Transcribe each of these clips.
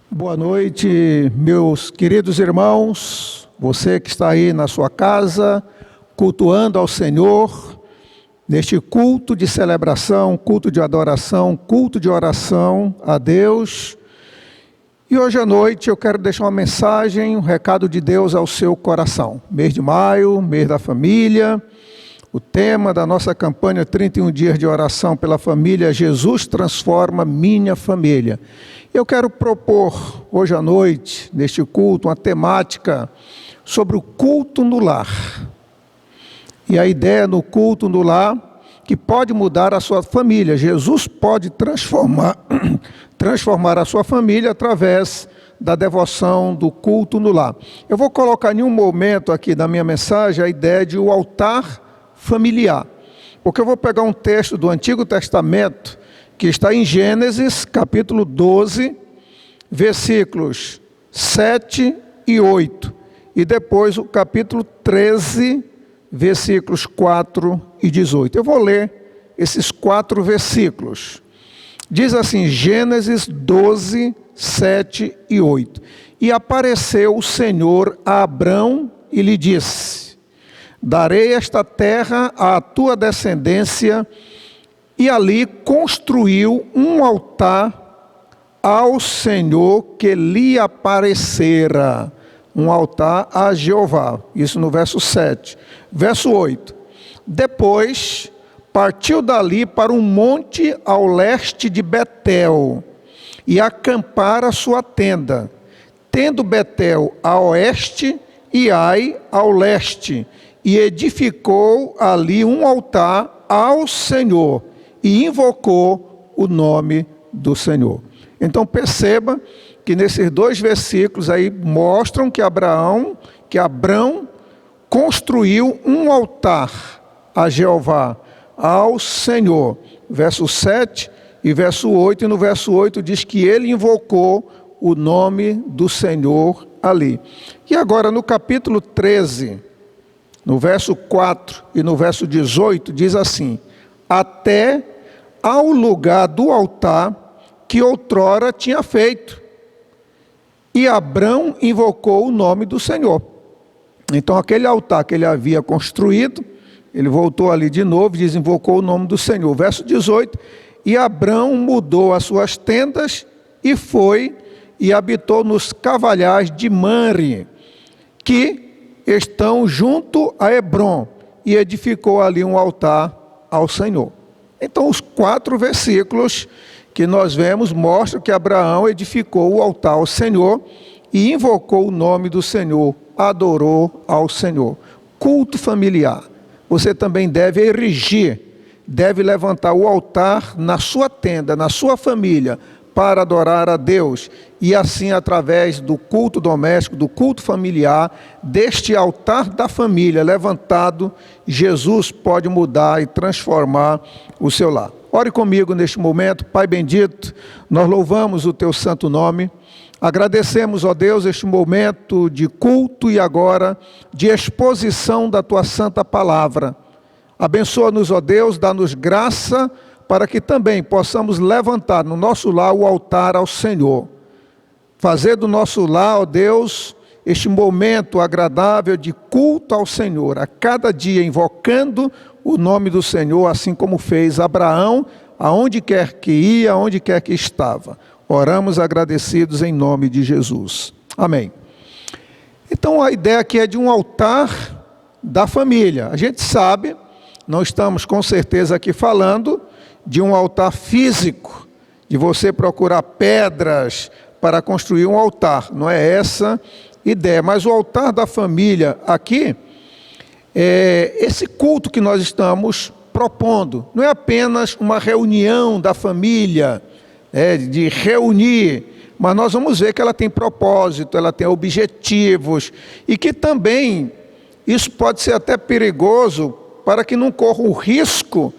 Boa noite, meus queridos irmãos, você que está aí na sua casa, cultuando ao Senhor, neste culto de celebração, culto de adoração, culto de oração a Deus. E hoje à noite eu quero deixar uma mensagem, um recado de Deus ao seu coração. Mês de maio, mês da família, o tema da nossa campanha 31 dias de oração pela família, Jesus transforma minha família. Eu quero propor hoje à noite, neste culto, uma temática sobre o culto no lar. E a ideia no culto no lar, que pode mudar a sua família. Jesus pode transformar a sua família através da devoção do culto no lar. Eu vou colocar em um momento aqui da minha mensagem a ideia de o altar familiar. Porque eu vou pegar um texto do Antigo Testamento, que está em Gênesis, capítulo 12, versículos 7 e 8. E depois o capítulo 13, versículos 4 e 18. Eu vou ler esses 4 versículos. Diz assim, Gênesis 12, 7 e 8. E apareceu o Senhor a Abrão e lhe disse: darei esta terra à tua descendência. E ali construiu um altar ao Senhor que lhe aparecera. Um altar a Jeová. Isso no verso 7. Verso 8. Depois partiu dali para um monte ao leste de Betel e acampara sua tenda, tendo Betel a oeste e Ai ao leste, e edificou ali um altar ao Senhor e invocou o nome do Senhor. Então perceba que nesses 2 versículos aí mostram que Abrão construiu um altar a Jeová, ao Senhor. Verso 7 e verso 8, e no verso 8 diz que ele invocou o nome do Senhor ali. E agora no capítulo 13, no verso 4 e no verso 18, diz assim: até ao lugar do altar que outrora tinha feito. E Abrão invocou o nome do Senhor. Então aquele altar que ele havia construído, ele voltou ali de novo e invocou o nome do Senhor. Verso 18, e Abrão mudou as suas tendas e foi e habitou nos cavalhais de Manre, que estão junto a Hebrom, e edificou ali um altar ao Senhor. Então os 4 versículos que nós vemos mostram que Abraão edificou o altar ao Senhor e invocou o nome do Senhor, adorou ao Senhor. Culto familiar. Você também deve erigir, deve levantar o altar na sua tenda, na sua família, para adorar a Deus. E assim, através do culto doméstico, do culto familiar, deste altar da família levantado, Jesus pode mudar e transformar o seu lar. Ore comigo neste momento. Pai bendito, nós louvamos o teu santo nome. Agradecemos, ó Deus, este momento de culto e agora de exposição da tua santa palavra. Abençoa-nos, ó Deus, dá-nos graça para que também possamos levantar no nosso lar o altar ao Senhor. Fazer do nosso lar, ó Deus, este momento agradável de culto ao Senhor, a cada dia invocando o nome do Senhor, assim como fez Abraão, aonde quer que ia, aonde quer que estava. Oramos agradecidos em nome de Jesus. Amém. Então a ideia aqui é de um altar da família. A gente sabe, não estamos com certeza aqui falando de um altar físico, de você procurar pedras para construir um altar. Não é essa ideia, mas o altar da família aqui é esse culto que nós estamos propondo. Não é apenas uma reunião da família, de reunir, mas nós vamos ver que ela tem propósito, ela tem objetivos, e que também isso pode ser até perigoso para que não corra o risco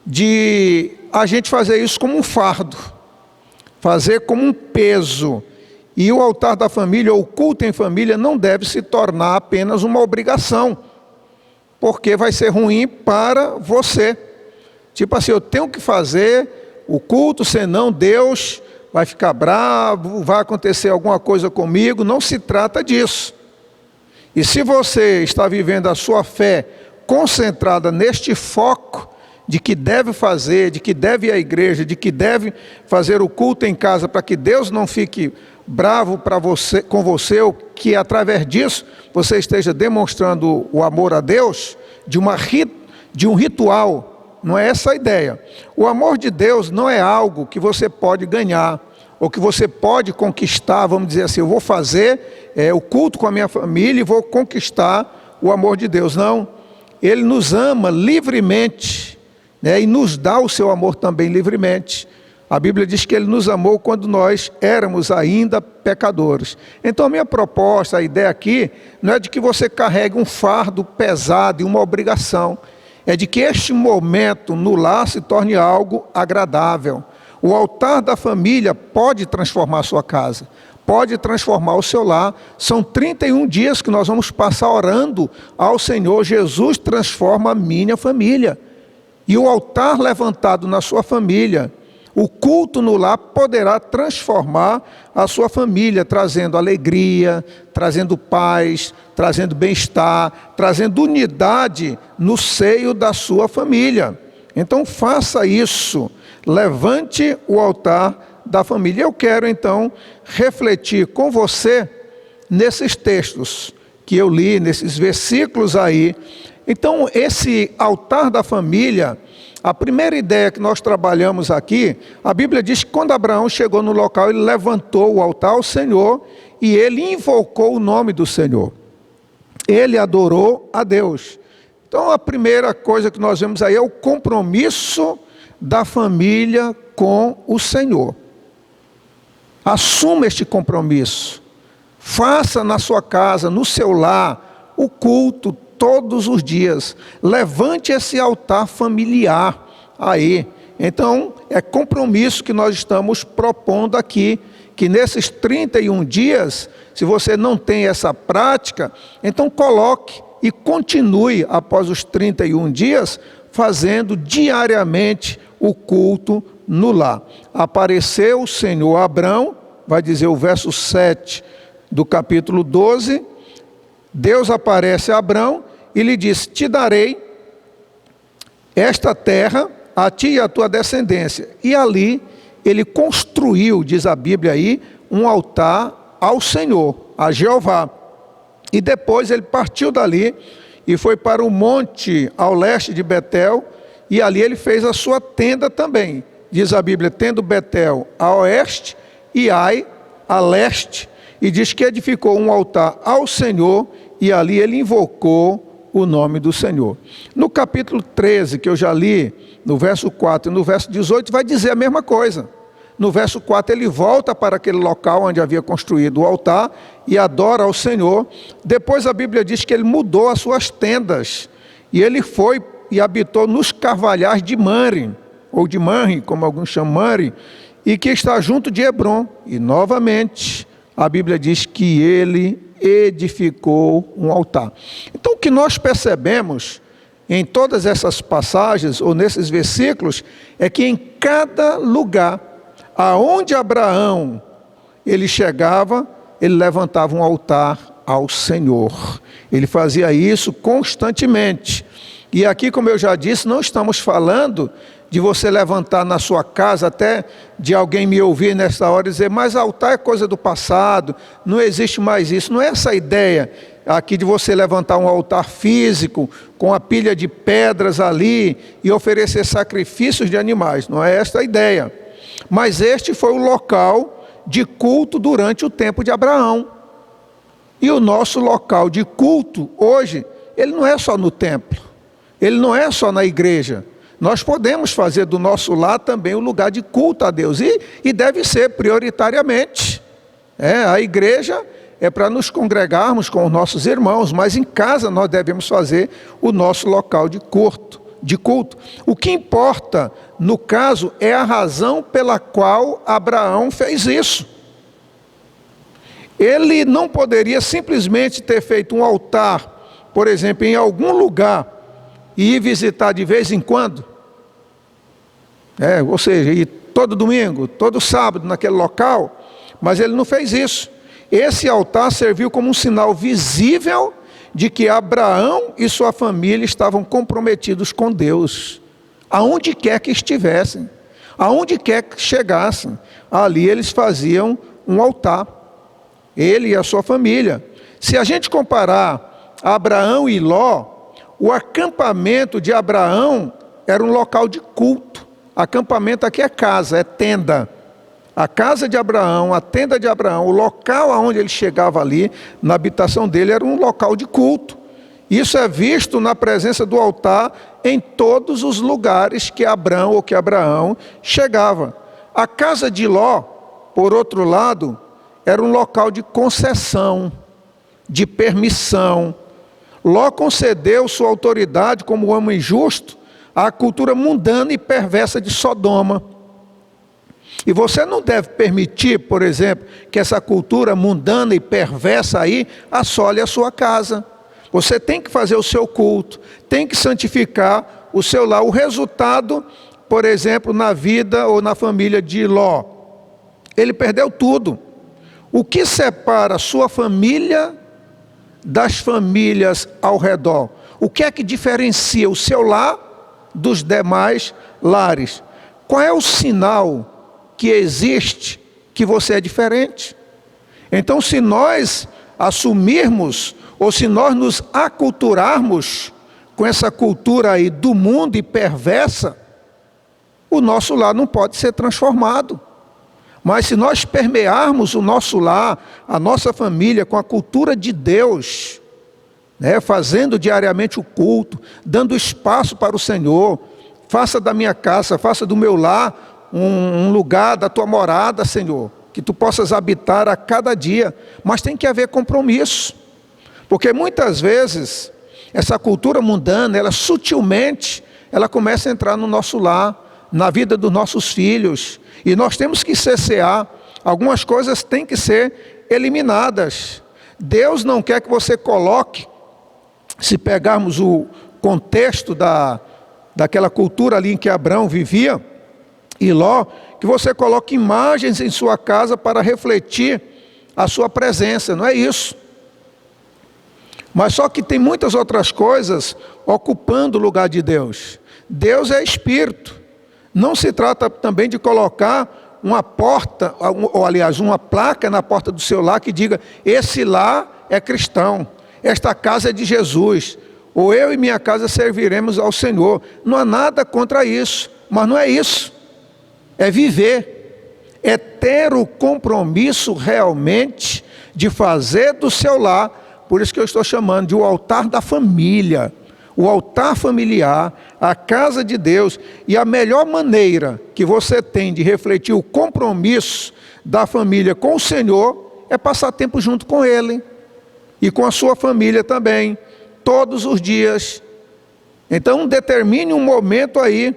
de a gente fazer isso como um fardo, fazer como um peso. E o altar da família, ou o culto em família, não deve se tornar apenas uma obrigação, porque vai ser ruim para você. Tipo assim, eu tenho que fazer o culto, senão Deus vai ficar bravo, vai acontecer alguma coisa comigo. Não se trata disso. E se você está vivendo a sua fé concentrada neste foco de que deve fazer, de que deve ir à igreja, de que deve fazer o culto em casa para que Deus não fique bravo com você, ou que através disso você esteja demonstrando o amor a Deus, de um ritual, não é essa a ideia. O amor de Deus não é algo que você pode ganhar, ou que você pode conquistar, vamos dizer assim, eu vou fazer o culto com a minha família e vou conquistar o amor de Deus. Não, Ele nos ama livremente, né, e nos dá o seu amor também livremente. A Bíblia diz que Ele nos amou quando nós éramos ainda pecadores. Então a minha proposta, a ideia aqui, não é de que você carregue um fardo pesado e uma obrigação. É de que este momento no lar se torne algo agradável. O altar da família pode transformar a sua casa, pode transformar o seu lar. São 31 dias que nós vamos passar orando ao Senhor. Jesus transforma a minha família. E o altar levantado na sua família, o culto no lar poderá transformar a sua família, trazendo alegria, trazendo paz, trazendo bem-estar, trazendo unidade no seio da sua família. Então faça isso, levante o altar da família. Eu quero então refletir com você nesses textos que eu li, nesses versículos aí. Então esse altar da família, a primeira ideia que nós trabalhamos aqui, a Bíblia diz que quando Abraão chegou no local, ele levantou o altar ao Senhor e ele invocou o nome do Senhor. Ele adorou a Deus. Então a primeira coisa que nós vemos aí é o compromisso da família com o Senhor. Assuma este compromisso. Faça na sua casa, no seu lar, o culto todos os dias. Levante esse altar familiar aí. Então, é compromisso que nós estamos propondo aqui, que nesses 31 dias, se você não tem essa prática, então coloque e continue após os 31 dias, fazendo diariamente o culto no lar. Apareceu o Senhor a Abrão, vai dizer o verso 7 do capítulo 12, Deus aparece a Abrão e lhe diz: te darei esta terra, a ti e a tua descendência. E ali ele construiu, diz a Bíblia aí, um altar ao Senhor, a Jeová. E depois ele partiu dali e foi para o monte ao leste de Betel, e ali ele fez a sua tenda também. Diz a Bíblia, tendo Betel a oeste e Ai a leste, e diz que edificou um altar ao Senhor, e ali ele invocou o nome do Senhor. No capítulo 13, que eu já li, no verso 4 e no verso 18, vai dizer a mesma coisa. No verso 4 ele volta para aquele local onde havia construído o altar e adora ao Senhor. Depois a Bíblia diz que ele mudou as suas tendas, e ele foi e habitou nos carvalhais de Manre, ou de Manre, como alguns chamam Manre, e que está junto de Hebron. E novamente a Bíblia diz que ele edificou um altar. Então o que nós percebemos em todas essas passagens, ou nesses versículos, é que em cada lugar aonde Abraão ele chegava, ele levantava um altar ao Senhor. Ele fazia isso constantemente. E aqui, como eu já disse, não estamos falando de você levantar na sua casa, até de alguém me ouvir nessa hora e dizer, mas altar é coisa do passado, não existe mais isso. Não é essa a ideia aqui de você levantar um altar físico, com a pilha de pedras ali, e oferecer sacrifícios de animais. Não é esta a ideia. Mas este foi o local de culto durante o tempo de Abraão. E o nosso local de culto hoje, ele não é só no templo, ele não é só na igreja. Nós podemos fazer do nosso lar também um lugar de culto a Deus, e deve ser prioritariamente. A igreja é para nos congregarmos com os nossos irmãos, mas em casa nós devemos fazer o nosso local de culto. O que importa, no caso, é a razão pela qual Abraão fez isso. Ele não poderia simplesmente ter feito um altar, por exemplo, em algum lugar, e ir visitar de vez em quando. Ou seja, ir todo domingo, todo sábado naquele local, mas ele não fez isso. Esse altar serviu como um sinal visível de que Abraão e sua família estavam comprometidos com Deus. Aonde quer que estivessem, aonde quer que chegassem, ali eles faziam um altar, ele e a sua família. Se a gente comparar Abraão e Ló, o acampamento de Abraão era um local de culto. Acampamento aqui é casa, é tenda. A casa de Abraão, a tenda de Abraão, o local aonde ele chegava ali, na habitação dele, era um local de culto. Isso é visto na presença do altar em todos os lugares que Abraão chegava. A casa de Ló, por outro lado, era um local de concessão, de permissão. Ló concedeu sua autoridade como homem justo à cultura mundana e perversa de Sodoma. E você não deve permitir, por exemplo, que essa cultura mundana e perversa aí assole a sua casa. Você tem que fazer o seu culto, tem que santificar o seu lar. O resultado, por exemplo, na vida ou na família de Ló, ele perdeu tudo. O que separa a sua família das famílias ao redor? O que é que diferencia o seu lar dos demais lares? Qual é o sinal que existe que você é diferente? Então, se nós assumirmos, ou se nós nos aculturarmos com essa cultura aí do mundo e perversa, o nosso lar não pode ser transformado. Mas se nós permearmos o nosso lar, a nossa família com a cultura de Deus, né, fazendo diariamente o culto, dando espaço para o Senhor, faça da minha casa, faça do meu lar um lugar da tua morada, Senhor, que tu possas habitar a cada dia, mas tem que haver compromisso, porque muitas vezes essa cultura mundana, ela sutilmente, ela começa a entrar no nosso lar, na vida dos nossos filhos, e nós temos que cessear, algumas coisas têm que ser eliminadas. Deus não quer que você coloque, se pegarmos o contexto daquela cultura ali em que Abraão vivia, e Ló, que você coloque imagens em sua casa para refletir a sua presença, não é isso. Mas só que tem muitas outras coisas ocupando o lugar de Deus. Deus é Espírito. Não se trata também de colocar uma porta, ou aliás, uma placa na porta do seu lar que diga: esse lar é cristão, esta casa é de Jesus, ou eu e minha casa serviremos ao Senhor. Não há nada contra isso, mas não é isso. É viver, é ter o compromisso realmente de fazer do seu lar, por isso que eu estou chamando de o altar da família, o altar familiar, a casa de Deus. E a melhor maneira que você tem de refletir o compromisso da família com o Senhor é passar tempo junto com Ele e com a sua família também, todos os dias. Então determine um momento aí,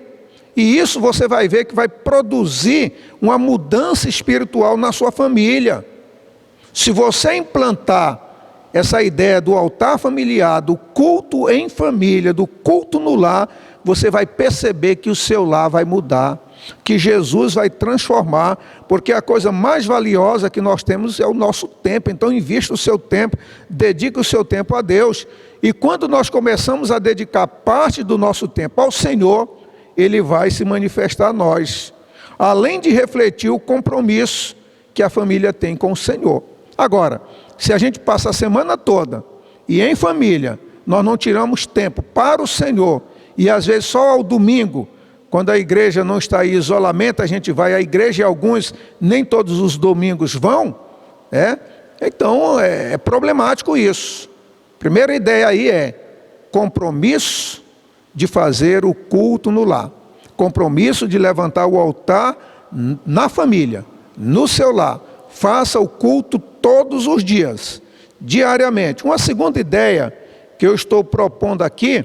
e isso você vai ver que vai produzir uma mudança espiritual na sua família. Se você implantar essa ideia do altar familiar, do culto em família, do culto no lar, você vai perceber que o seu lar vai mudar, que Jesus vai transformar, porque a coisa mais valiosa que nós temos é o nosso tempo. Então invista o seu tempo, dedique o seu tempo a Deus. E quando nós começamos a dedicar parte do nosso tempo ao Senhor, Ele vai se manifestar a nós, além de refletir o compromisso que a família tem com o Senhor. Agora, se a gente passa a semana toda e em família, nós não tiramos tempo para o Senhor, e às vezes só ao domingo, quando a igreja não está em isolamento, a gente vai à igreja, e alguns nem todos os domingos vão, então é problemático isso. Primeira ideia aí é compromisso de fazer o culto no lar, compromisso de levantar o altar na família, no seu lar. Faça o culto todos os dias, diariamente. Uma segunda ideia que eu estou propondo aqui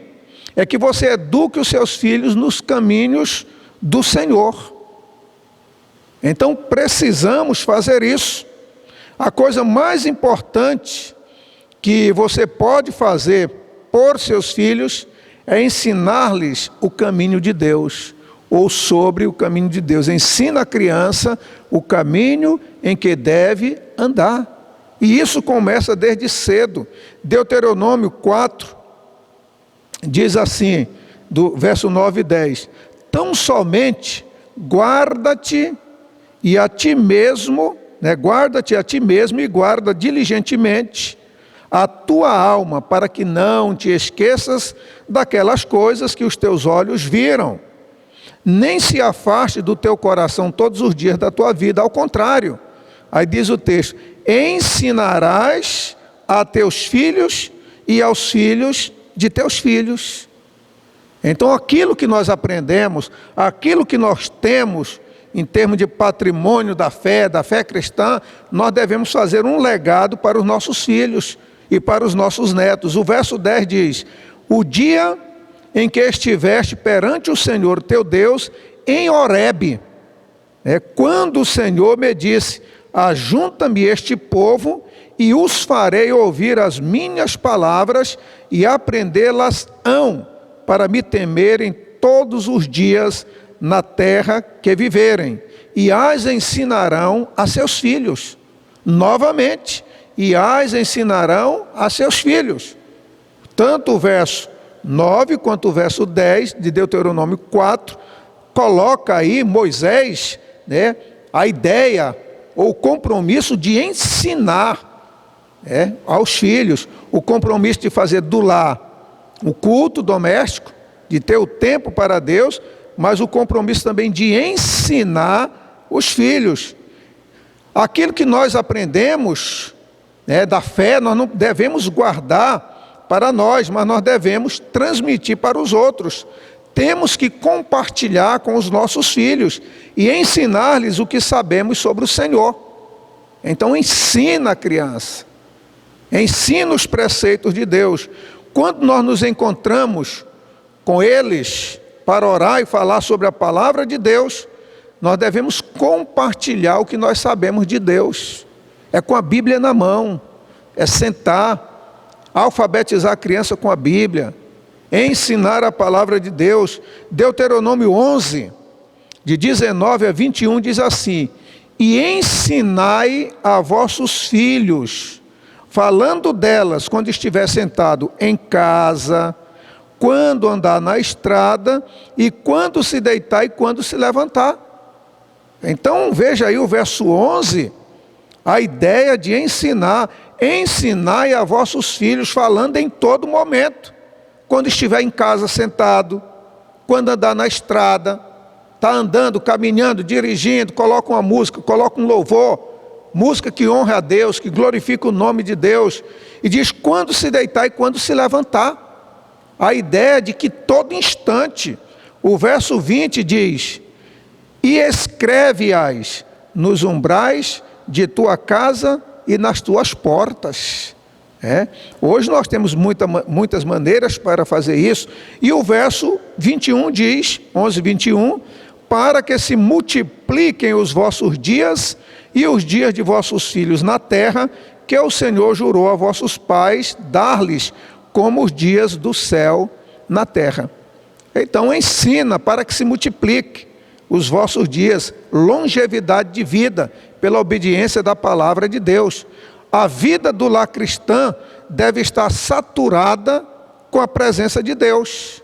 é que você eduque os seus filhos nos caminhos do Senhor. Então precisamos fazer isso. A coisa mais importante que você pode fazer por seus filhos é ensinar-lhes o caminho de Deus, ou sobre o caminho de Deus. Ensina a criança o caminho em que deve andar. E isso começa desde cedo. Deuteronômio 4 diz assim, do verso 9 e 10: tão somente guarda-te e a ti mesmo, guarda-te a ti mesmo e guarda diligentemente a tua alma, para que não te esqueças daquelas coisas que os teus olhos viram, nem se afaste do teu coração todos os dias da tua vida. Ao contrário, aí diz o texto: ensinarás a teus filhos e aos filhos de teus filhos. Então aquilo que nós aprendemos, aquilo que nós temos em termos de patrimônio da fé cristã, nós devemos fazer um legado para os nossos filhos e para os nossos netos. O verso 10 diz: o dia em que estiveste perante o Senhor teu Deus em Horebe, quando o Senhor me disse: ajunta-me este povo e os farei ouvir as minhas palavras e aprendê-las-ão, para me temerem todos os dias na terra que viverem, e as ensinarão a seus filhos. Novamente, e as ensinarão a seus filhos. Tanto o verso 9 quanto o verso 10 de Deuteronômio 4 coloca aí Moisés, a ideia ou o compromisso de ensinar aos filhos, o compromisso de fazer do lar o culto doméstico, de ter o tempo para Deus, mas o compromisso também de ensinar os filhos. Aquilo que nós aprendemos da fé, nós não devemos guardar para nós, mas nós devemos transmitir para os outros. Temos que compartilhar com os nossos filhos e ensinar-lhes o que sabemos sobre o Senhor. Então ensina a criança, ensina os preceitos de Deus. Quando nós nos encontramos com eles para orar e falar sobre a palavra de Deus, nós devemos compartilhar o que nós sabemos de Deus. É com a Bíblia na mão, é sentar, alfabetizar a criança com a Bíblia, ensinar a palavra de Deus. Deuteronômio 11, de 19 a 21, diz assim: e ensinai a vossos filhos, falando delas quando estiver sentado em casa, quando andar na estrada, e quando se deitar e quando se levantar. Então veja aí o verso 11, a ideia de ensinar. Ensinai a vossos filhos, falando em todo momento. Quando estiver em casa sentado, quando andar na estrada, está andando, caminhando, dirigindo, coloca uma música, coloca um louvor, música que honra a Deus, que glorifica o nome de Deus, e diz quando se deitar e quando se levantar. A ideia de que todo instante, o verso 20 diz: e escreve-as nos umbrais de tua casa e nas tuas portas. Hoje nós temos muitas maneiras para fazer isso. E o verso 21 diz, 11, 21, para que se multipliquem os vossos dias e os dias de vossos filhos na terra, que o Senhor jurou a vossos pais dar-lhes como os dias do céu na terra. Então ensina para que se multiplique os vossos dias, longevidade de vida, pela obediência da palavra de Deus. A vida do lar cristã deve estar saturada com a presença de Deus.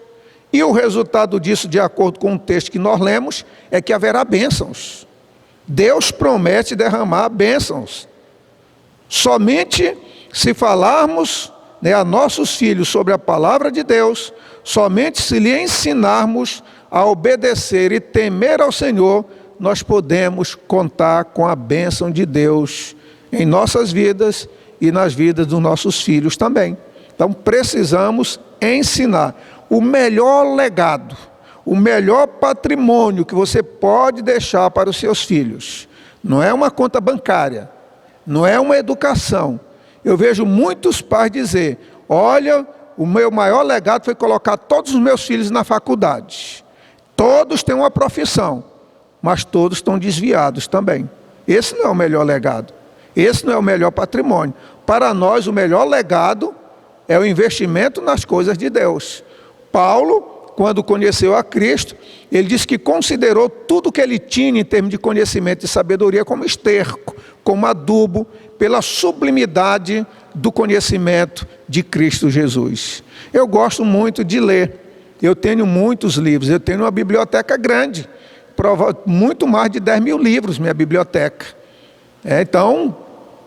E o resultado disso, de acordo com o texto que nós lemos, é que haverá bênçãos. Deus promete derramar bênçãos. Somente se falarmos a nossos filhos sobre a palavra de Deus, somente se lhe ensinarmos a obedecer e temer ao Senhor, nós podemos contar com a bênção de Deus em nossas vidas e nas vidas dos nossos filhos também. Então precisamos ensinar. O melhor legado, o melhor patrimônio que você pode deixar para os seus filhos, não é uma conta bancária, não é uma educação. Eu vejo muitos pais dizer: olha, o meu maior legado foi colocar todos os meus filhos na faculdade. Todos têm uma profissão, mas todos estão desviados também. Esse não é o melhor legado. Esse não é o melhor patrimônio. Para nós, o melhor legado é o investimento nas coisas de Deus. Paulo quando conheceu a Cristo, ele disse que considerou tudo que ele tinha em termos de conhecimento e sabedoria como esterco, como adubo, pela sublimidade do conhecimento de Cristo Jesus. Eu gosto muito de ler, eu tenho muitos livros, eu tenho uma biblioteca grande, muito mais de 10 mil livros minha biblioteca. Então,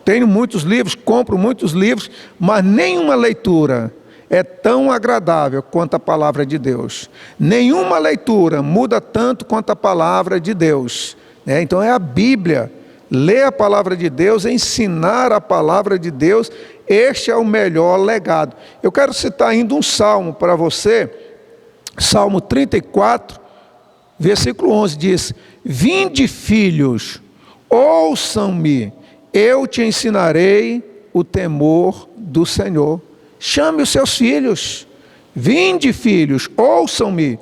tenho muitos livros, compro muitos livros, mas nenhuma leitura é tão agradável quanto a palavra de Deus. Nenhuma leitura muda tanto quanto a palavra de Deus. Então é a Bíblia. Ler a palavra de Deus, ensinar a palavra de Deus, este é o melhor legado. Eu quero citar ainda um salmo para você, Salmo 34, versículo 11, diz: Vinde, filhos, ouçam-me, eu te ensinarei o temor do Senhor. Chame os seus filhos. Vinde, filhos, ouçam-me,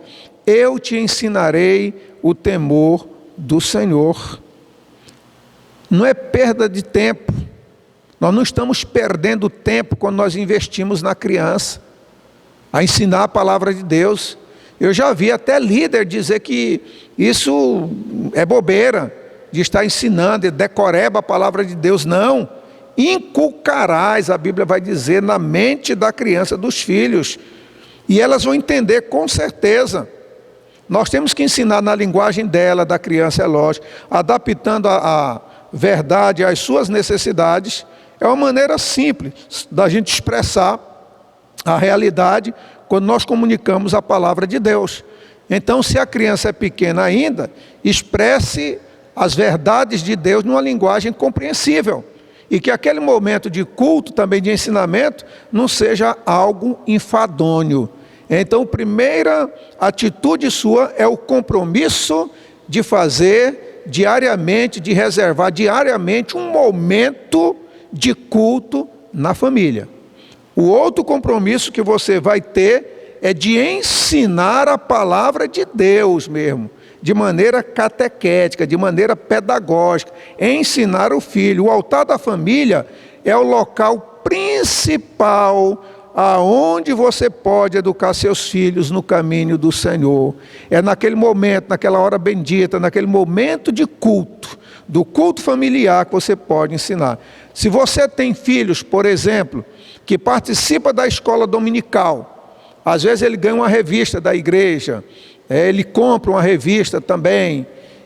eu te ensinarei o temor do Senhor. Não é perda de tempo. Nós não estamos perdendo tempo quando nós investimos na criança, a ensinar a palavra de Deus. Eu já vi até líder dizer que isso é bobeira, de estar ensinando, decoreba a palavra de Deus. Não. Inculcarás, a Bíblia vai dizer, na mente da criança, dos filhos. E elas vão entender com certeza. Nós temos que ensinar na linguagem dela, da criança, é lógico, adaptando a verdade às suas necessidades. É uma maneira simples da gente expressar a realidade quando nós comunicamos a palavra de Deus. Então, se a criança é pequena ainda, expresse as verdades de Deus numa linguagem compreensível. E que aquele momento de culto, também de ensinamento, não seja algo enfadonho. Então, a primeira atitude sua é o compromisso de fazer diariamente, de reservar diariamente um momento de culto na família. O outro compromisso que você vai ter é de ensinar a palavra de Deus mesmo, de maneira catequética, de maneira pedagógica, ensinar o filho. O altar da família é o local principal aonde você pode educar seus filhos no caminho do Senhor. É naquele momento, naquela hora bendita, naquele momento de culto, do culto familiar, que você pode ensinar. Se você tem filhos, por exemplo, que participa da escola dominical, às vezes ele ganha uma revista da igreja, ele compra uma revista também,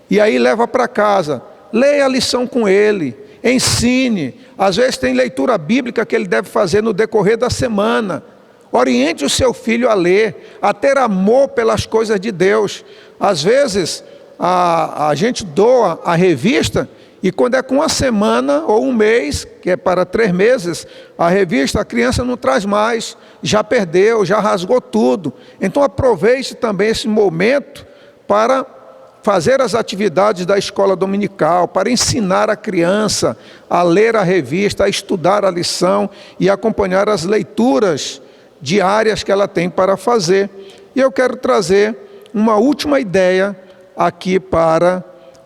e aí leva para casa, leia a lição com ele, ensine. Às vezes tem leitura bíblica que ele deve fazer no decorrer da semana. Oriente o seu filho a ler, a ter amor pelas coisas de Deus. Às vezes a gente doa a revista, e quando é com uma semana ou um mês, que é para 3 meses, a revista, a criança não traz mais, já perdeu, já rasgou tudo. Então aproveite também esse momento para fazer as atividades da escola dominical, para ensinar a criança a ler a revista, a estudar a lição e acompanhar as leituras diárias que ela tem para fazer. E eu quero trazer uma última ideia aqui para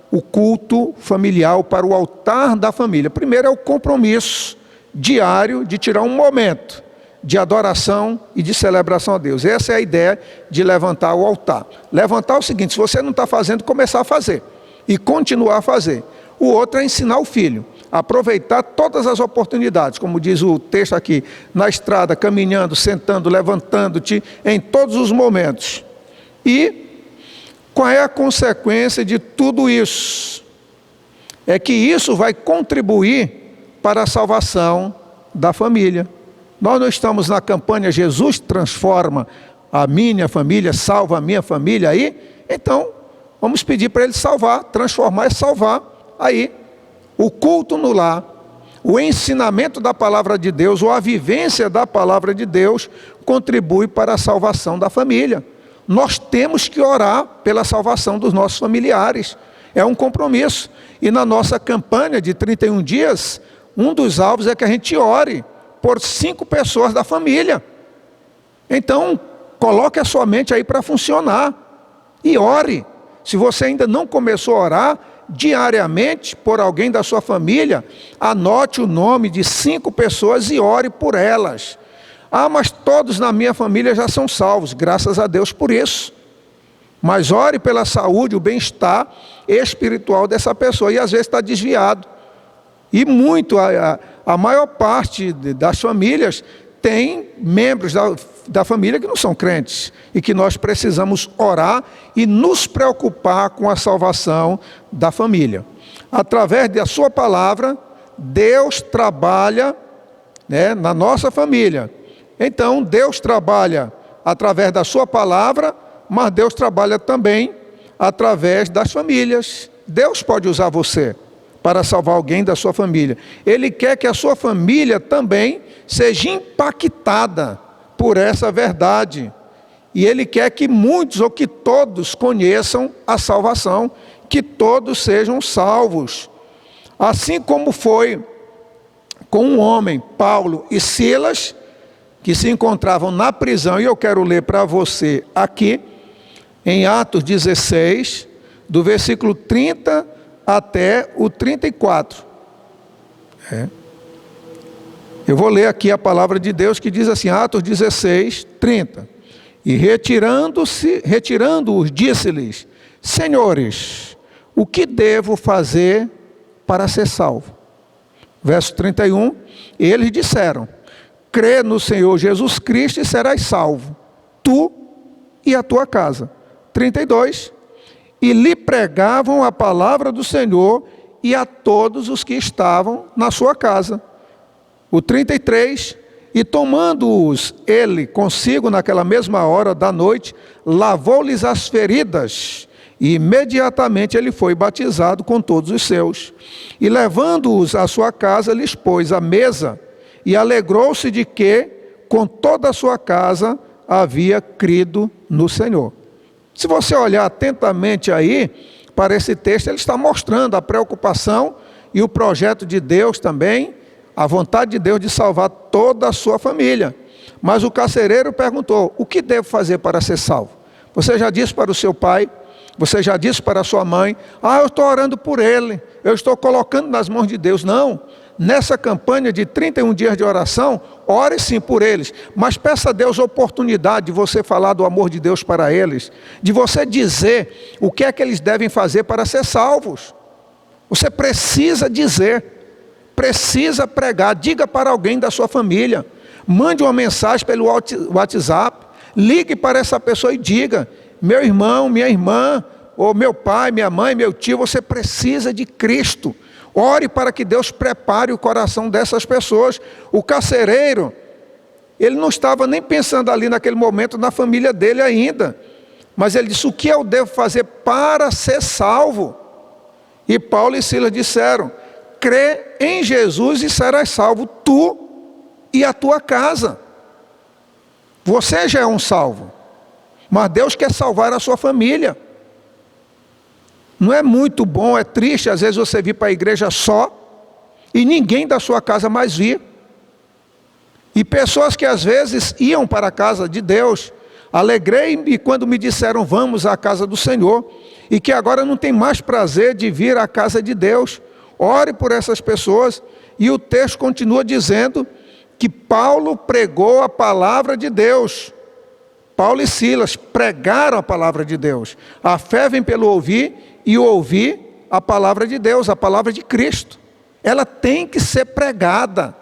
o culto familiar, para o altar da família. Primeiro é o compromisso diário de tirar um momento de adoração e de celebração a Deus. Essa é a ideia de levantar o altar. Levantar é o seguinte: se você não está fazendo, começar a fazer e continuar a fazer. O outro é ensinar o filho, aproveitar todas as oportunidades, como diz o texto aqui, na estrada, caminhando, sentando, levantando-te, em todos os momentos. E qual é a consequência de tudo isso? É que isso vai contribuir para a salvação da família. Nós não estamos na campanha Jesus transforma a minha família, salva a minha família aí? Então, vamos pedir para Ele salvar, transformar e salvar aí. O culto no lar, o ensinamento da palavra de Deus, ou a vivência da palavra de Deus, contribui para a salvação da família. Nós temos que orar pela salvação dos nossos familiares. É um compromisso. E na nossa campanha de 31 dias, um dos alvos é que a gente ore por 5 pessoas da família. Então, coloque a sua mente aí para funcionar e ore. Se você ainda não começou a orar, diariamente por alguém da sua família, anote o nome de 5 pessoas e ore por elas. Ah, mas todos na minha família já são salvos, graças a Deus por isso. Mas ore pela saúde, o bem-estar espiritual dessa pessoa, e às vezes está desviado. E a maior parte das famílias tem membros da família que não são crentes, e que nós precisamos orar e nos preocupar com a salvação da família. Através da sua palavra, Deus trabalha, né, na nossa família. Então, Deus trabalha através da sua palavra, mas Deus trabalha também através das famílias. Deus pode usar você para salvar alguém da sua família. Ele quer que a sua família também seja impactada por essa verdade. E Ele quer que muitos ou que todos conheçam a salvação, que todos sejam salvos. Assim como foi com um homem, Paulo e Silas, que se encontravam na prisão, e eu quero ler para você aqui, em Atos 16, do versículo 30 até o 34. Eu vou ler aqui a palavra de Deus que diz assim, Atos 16, 30. E retirando-os, disse-lhes, senhores, o que devo fazer para ser salvo? Verso 31, e eles disseram, crê no Senhor Jesus Cristo e serás salvo, tu e a tua casa. 32, e lhe pregavam a palavra do Senhor e a todos os que estavam na sua casa. O 33, e tomando-os ele consigo naquela mesma hora da noite, lavou-lhes as feridas, e imediatamente ele foi batizado com todos os seus. E levando-os à sua casa, lhes pôs a mesa, e alegrou-se de que, com toda a sua casa, havia crido no Senhor. Se você olhar atentamente aí, para esse texto, ele está mostrando a preocupação e o projeto de Deus também, a vontade de Deus de salvar toda a sua família. Mas o carcereiro perguntou, o que devo fazer para ser salvo? Você já disse para o seu pai, você já disse para a sua mãe, eu estou orando por ele, eu estou colocando nas mãos de Deus. Não, nessa campanha de 31 dias de oração, ore sim por eles, mas peça a Deus a oportunidade de você falar do amor de Deus para eles, de você dizer o que é que eles devem fazer para ser salvos. Você precisa dizer, precisa pregar, diga para alguém da sua família, mande uma mensagem pelo WhatsApp, ligue para essa pessoa e diga, meu irmão, minha irmã, ou meu pai, minha mãe, meu tio, você precisa de Cristo. Ore para que Deus prepare o coração dessas pessoas. O carcereiro, ele não estava nem pensando ali naquele momento na família dele ainda. Mas ele disse, o que eu devo fazer para ser salvo? E Paulo e Silas disseram, crê em Jesus e serás salvo, tu e a tua casa. Você já é um salvo, mas Deus quer salvar a sua família. Não é muito bom, é triste, às vezes você vir para a igreja só, e ninguém da sua casa mais vir. E pessoas que às vezes iam para a casa de Deus, alegrei-me quando me disseram, vamos à casa do Senhor, e que agora não tem mais prazer de vir à casa de Deus. Ore por essas pessoas, e o texto continua dizendo que Paulo pregou a palavra de Deus. Paulo e Silas pregaram a palavra de Deus. A fé vem pelo ouvir, e ouvir a palavra de Deus, a palavra de Cristo. Ela tem que ser pregada.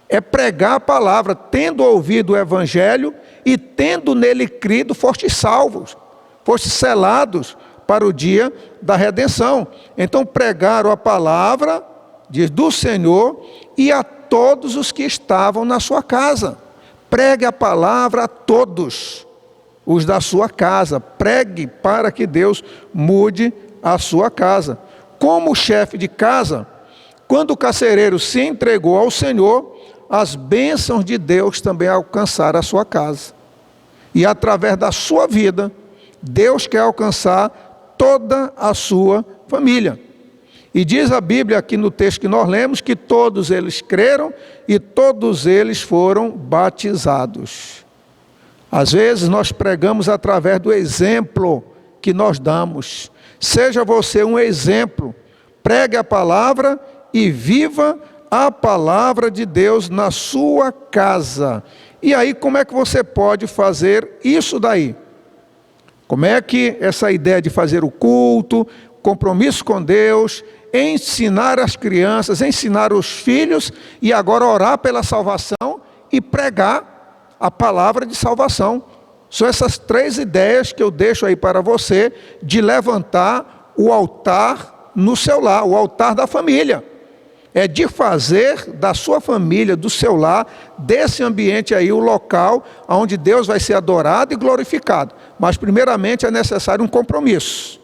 É pregar a palavra, tendo ouvido o Evangelho e tendo nele crido, fostes salvos, fostes selados para o dia da redenção. Então pregaram a palavra do Senhor e a todos os que estavam na sua casa. Pregue a palavra a todos os da sua casa. Pregue para que Deus mude a sua casa. Como chefe de casa, quando o carcereiro se entregou ao Senhor, as bênçãos de Deus também alcançaram a sua casa. E através da sua vida, Deus quer alcançar toda a sua família. E diz a Bíblia aqui no texto que nós lemos, que todos eles creram e todos eles foram batizados. Às vezes nós pregamos através do exemplo que nós damos. Seja você um exemplo, pregue a palavra e viva a palavra de Deus na sua casa. E aí, como é que você pode fazer isso daí? Como é que essa ideia de fazer o culto, compromisso com Deus, ensinar as crianças, ensinar os filhos e agora orar pela salvação e pregar a palavra de salvação? São essas 3 ideias que eu deixo aí para você de levantar o altar no seu lar, o altar da família. É de fazer da sua família, do seu lar, desse ambiente aí o local onde Deus vai ser adorado e glorificado. Mas primeiramente é necessário um compromisso.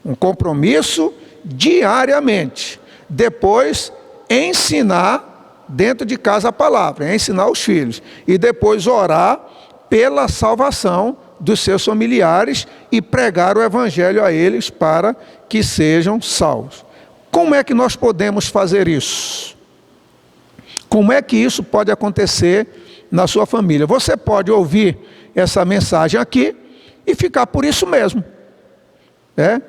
Um compromisso diariamente. Depois ensinar dentro de casa a palavra, ensinar os filhos. E depois orar pela salvação dos seus familiares e pregar o evangelho a eles para que sejam salvos. Como é que nós podemos fazer isso? Como é que isso pode acontecer na sua família? Você pode ouvir essa mensagem aqui e ficar por isso mesmo, né?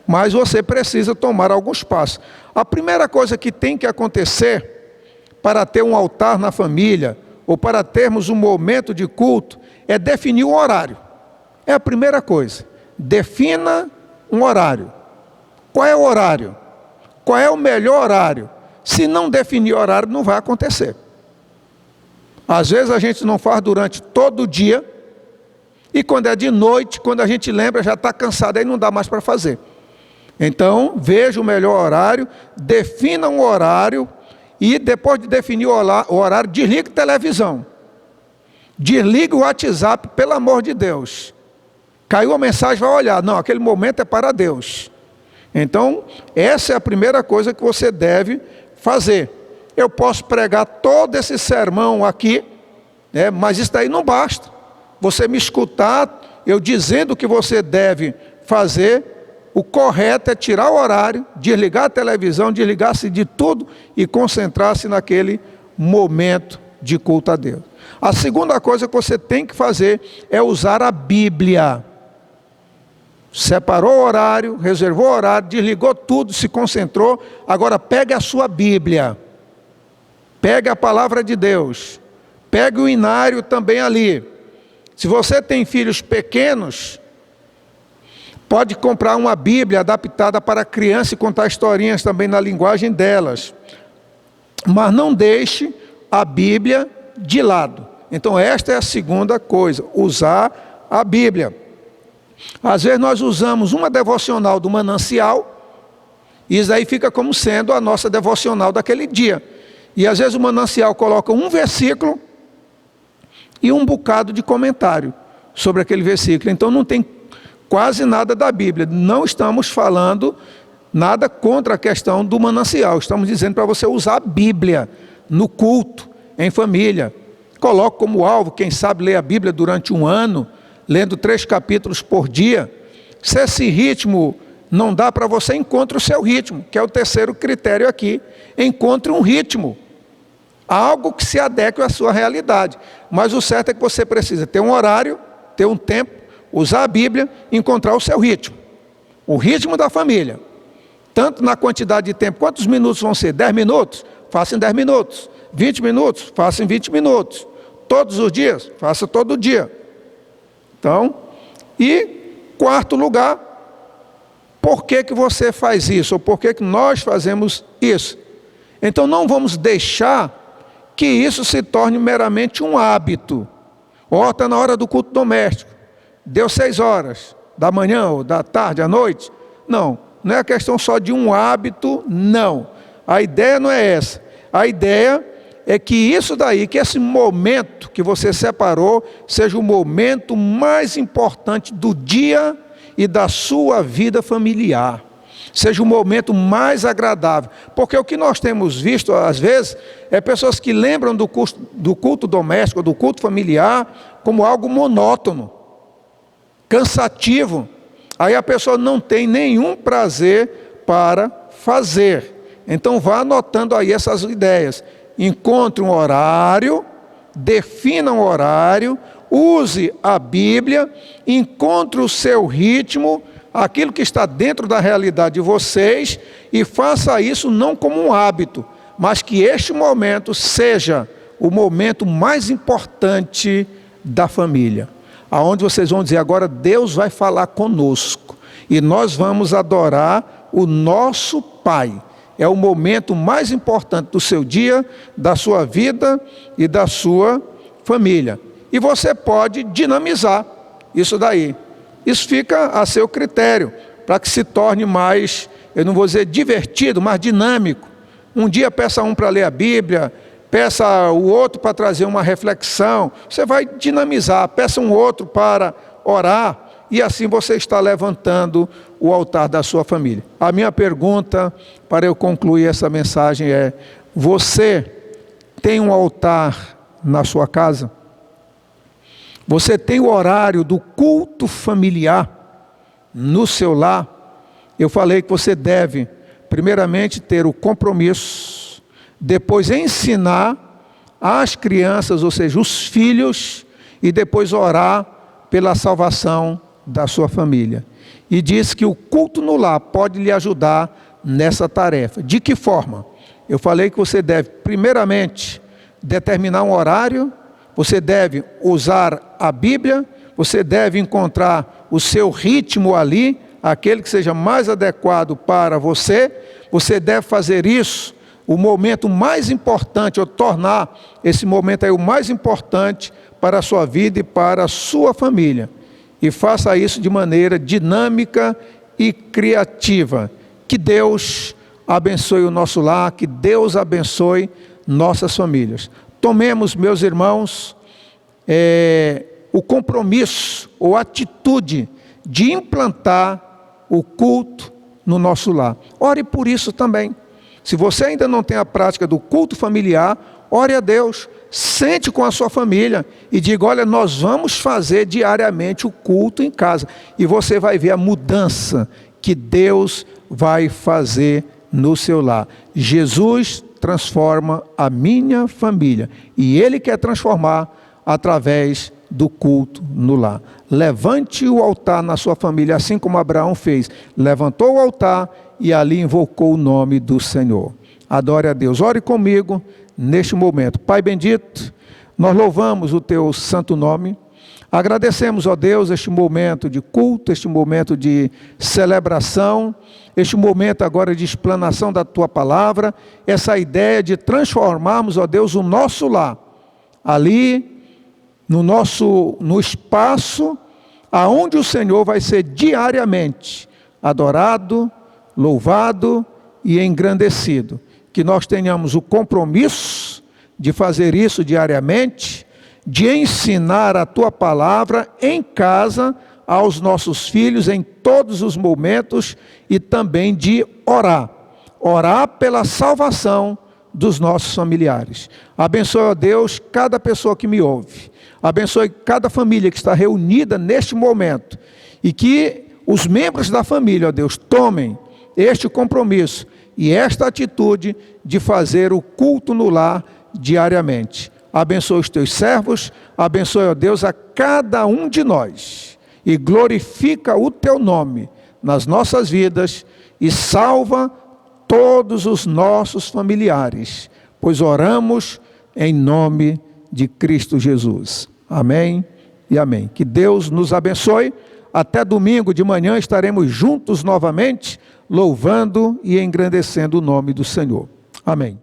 Mas você precisa tomar alguns passos. A primeira coisa que tem que acontecer para ter um altar na família, ou para termos um momento de culto, é definir um horário. É a primeira coisa. Defina um horário. Qual é o horário? Qual é o melhor horário? Se não definir horário, não vai acontecer. Às vezes a gente não faz durante todo o dia, e quando é de noite, quando a gente lembra, já está cansado, aí não dá mais para fazer. Então, veja o melhor horário, defina um horário, e depois de definir o horário, desligue a televisão. Desligue o WhatsApp, pelo amor de Deus. Caiu a mensagem, vai olhar. Não, aquele momento é para Deus. Então, essa é a primeira coisa que você deve fazer. Eu posso pregar todo esse sermão aqui, né, mas isso daí não basta. Você me escutar, eu dizendo o que você deve fazer, o correto é tirar o horário, desligar a televisão, desligar-se de tudo e concentrar-se naquele momento de culto a Deus. A segunda coisa que você tem que fazer é usar a Bíblia. Separou o horário, reservou o horário, desligou tudo, se concentrou. Agora pegue a sua Bíblia, pegue a palavra de Deus, pegue o inário também ali. Se você tem filhos pequenos, pode comprar uma Bíblia adaptada para criança e contar historinhas também na linguagem delas. Mas não deixe a Bíblia de lado. Então esta é a segunda coisa, usar a Bíblia. Às vezes nós usamos uma devocional do manancial, e isso aí fica como sendo a nossa devocional daquele dia. E às vezes o manancial coloca um versículo e um bocado de comentário sobre aquele versículo. Então não tem quase nada da Bíblia. Não estamos falando nada contra a questão do manancial. Estamos dizendo para você usar a Bíblia no culto, em família. Coloque como alvo, quem sabe ler a Bíblia durante um ano, lendo 3 capítulos por dia. Se esse ritmo não dá para você, encontre o seu ritmo, que é o terceiro critério aqui. Encontre um ritmo, algo que se adeque à sua realidade. Mas o certo é que você precisa ter um horário, ter um tempo, usar a Bíblia, encontrar o seu ritmo. O ritmo da família. Tanto na quantidade de tempo, quantos minutos vão ser? 10 minutos? Faça em 10 minutos. 20 minutos? Faça em 20 minutos. Todos os dias? Faça todo dia. Então, e quarto lugar, por que você faz isso? Ou por que nós fazemos isso? Então não vamos deixar que isso se torne meramente um hábito. Ó, está na hora do culto doméstico. Deu 6 horas da manhã ou da tarde, à noite. Não, não é a questão só de um hábito, não. A ideia não é essa. A ideia é que isso daí, que esse momento que você separou, seja o momento mais importante do dia e da sua vida familiar. Seja o momento mais agradável. Porque o que nós temos visto, às vezes, é pessoas que lembram do culto doméstico, do culto familiar, como algo monótono, cansativo. Aí a pessoa não tem nenhum prazer para fazer. Então vá anotando aí essas ideias. Encontre um horário, defina um horário, use a Bíblia, encontre o seu ritmo, aquilo que está dentro da realidade de vocês, e faça isso não como um hábito, mas que este momento seja o momento mais importante da família, aonde vocês vão dizer: agora Deus vai falar conosco e nós vamos adorar o nosso Pai. É o momento mais importante do seu dia, da sua vida e da sua família. E você pode dinamizar isso daí. Isso fica a seu critério, para que se torne mais, eu não vou dizer divertido, mas dinâmico. Um dia peça um para ler a Bíblia, peça o outro para trazer uma reflexão. Você vai dinamizar, peça um outro para orar, e assim você está levantando o altar da sua família. A minha pergunta para eu concluir essa mensagem é: você tem um altar na sua casa? Você tem o horário do culto familiar no seu lar? Eu falei que você deve, primeiramente, ter o compromisso, depois ensinar às crianças, ou seja, os filhos, e depois orar pela salvação da sua família. E diz que o culto no lar pode lhe ajudar nessa tarefa. De que forma? Eu falei que você deve, primeiramente, determinar um horário, você deve usar a Bíblia, você deve encontrar o seu ritmo ali, aquele que seja mais adequado para você. Você deve fazer isso, o momento mais importante, ou tornar esse momento aí o mais importante para a sua vida e para a sua família. E faça isso de maneira dinâmica e criativa. Que Deus abençoe o nosso lar, que Deus abençoe nossas famílias. Tomemos, meus irmãos, o compromisso ou atitude de implantar o culto no nosso lar. Ore por isso também. Se você ainda não tem a prática do culto familiar, ore a Deus, sente com a sua família e diga: olha, nós vamos fazer diariamente o culto em casa. E você vai ver a mudança que Deus vai fazer no seu lar. Jesus transforma a minha família e Ele quer transformar através do culto no lar. Levante o altar na sua família, assim como Abraão fez. Levantou o altar e ali invocou o nome do Senhor. Adore a Deus. Ore comigo neste momento. Pai bendito, nós louvamos o Teu santo nome. Agradecemos, ó Deus, este momento de culto, este momento de celebração, este momento agora de explanação da Tua palavra, essa ideia de transformarmos, ó Deus, o nosso lar, ali no espaço aonde o Senhor vai ser diariamente adorado, louvado e engrandecido. Que nós tenhamos o compromisso de fazer isso diariamente, de ensinar a Tua palavra em casa aos nossos filhos em todos os momentos e também de orar pela salvação dos nossos familiares. Abençoe, ó Deus, cada pessoa que me ouve. Abençoe cada família que está reunida neste momento e que os membros da família, ó Deus, tomem este compromisso e esta atitude de fazer o culto no lar diariamente. Abençoe os Teus servos, abençoe, ó Deus, a cada um de nós e glorifica o Teu nome nas nossas vidas e salva todos os nossos familiares, pois oramos em nome de Cristo Jesus. Amém e amém. Que Deus nos abençoe. Até domingo de manhã estaremos juntos novamente, louvando e engrandecendo o nome do Senhor. Amém.